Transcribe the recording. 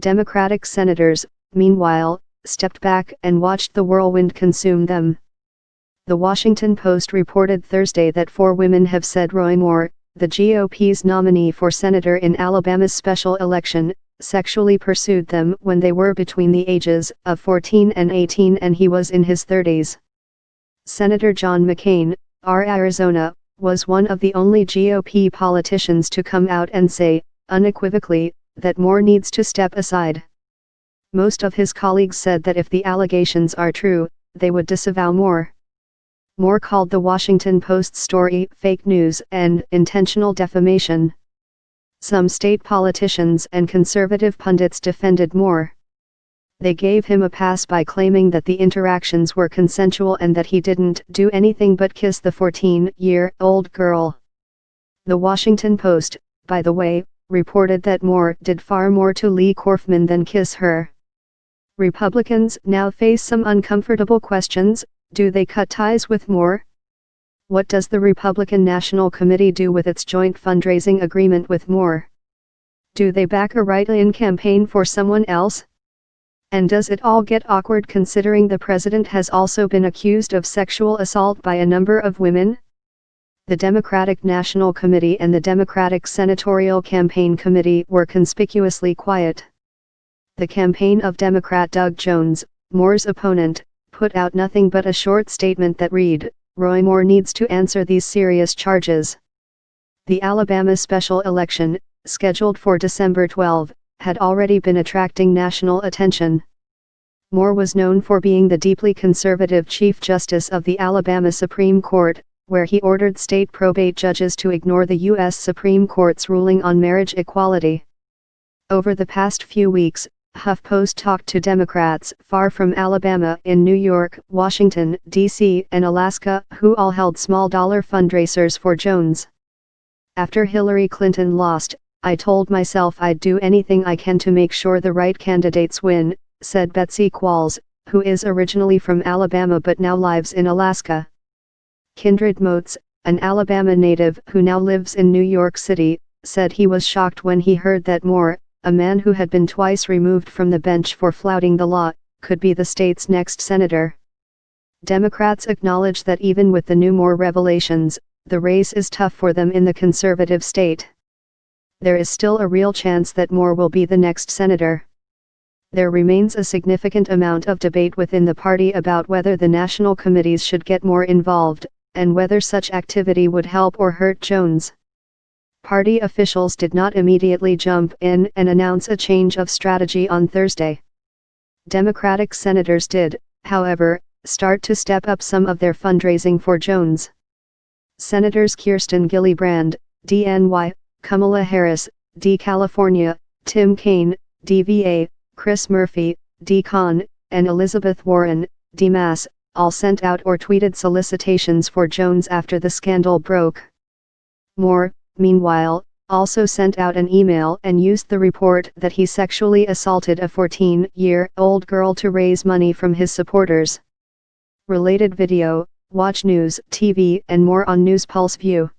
Democratic senators, meanwhile, stepped back and watched the whirlwind consume them. The Washington Post reported Thursday that 4 women have said Roy Moore, the GOP's nominee for senator in Alabama's special election, sexually pursued them when they were between the ages of 14 and 18 and he was in his 30s. Senator John McCain, Arizona, was one of the only GOP politicians to come out and say, unequivocally, that Moore needs to step aside. Most of his colleagues said that if the allegations are true, they would disavow Moore. Moore called the Washington Post's story fake news and intentional defamation. Some state politicians and conservative pundits defended Moore. They gave him a pass by claiming that the interactions were consensual and that he didn't do anything but kiss the 14-year-old girl. The Washington Post, by the way, reported that Moore did far more to Lee Corfman than kiss her. Republicans now face some uncomfortable questions. Do they cut ties with Moore? What does the Republican National Committee do with its joint fundraising agreement with Moore? Do they back a write-in campaign for someone else? And does it all get awkward considering the president has also been accused of sexual assault by a number of women? The Democratic National Committee and the Democratic Senatorial Campaign Committee were conspicuously quiet. The campaign of Democrat Doug Jones, Moore's opponent, put out nothing but a short statement that read, "Roy Moore needs to answer these serious charges." The Alabama special election, scheduled for December 12, had already been attracting national attention. Moore was known for being the deeply conservative Chief Justice of the Alabama Supreme Court, where he ordered state probate judges to ignore the U.S. Supreme Court's ruling on marriage equality. Over the past few weeks, HuffPost talked to Democrats far from Alabama in New York, Washington, D.C., and Alaska, who all held small-dollar fundraisers for Jones. After Hillary Clinton lost, I told myself I'd do anything I can to make sure the right candidates win, said Betsy Qualls, who is originally from Alabama but now lives in Alaska. Kindred Motes, an Alabama native who now lives in New York City, said he was shocked when he heard that Moore, a man who had been twice removed from the bench for flouting the law, could be the state's next senator. Democrats acknowledge that even with the new Moore revelations, the race is tough for them in the conservative state. There is still a real chance that Moore will be the next senator. There remains a significant amount of debate within the party about whether the national committees should get more involved, and whether such activity would help or hurt Jones. Party officials did not immediately jump in and announce a change of strategy on Thursday. Democratic senators did, however, start to step up some of their fundraising for Jones. Senators Kirsten Gillibrand, DNY, Kamala Harris, D. California, Tim Kaine, DVA, Chris Murphy, D-Con, and Elizabeth Warren, D-Mass, all sent out or tweeted solicitations for Jones after the scandal broke. Moore, meanwhile, also sent out an email and used the report that he sexually assaulted a 14-year-old girl to raise money from his supporters. Related video, watch News TV and more on News Pulse View.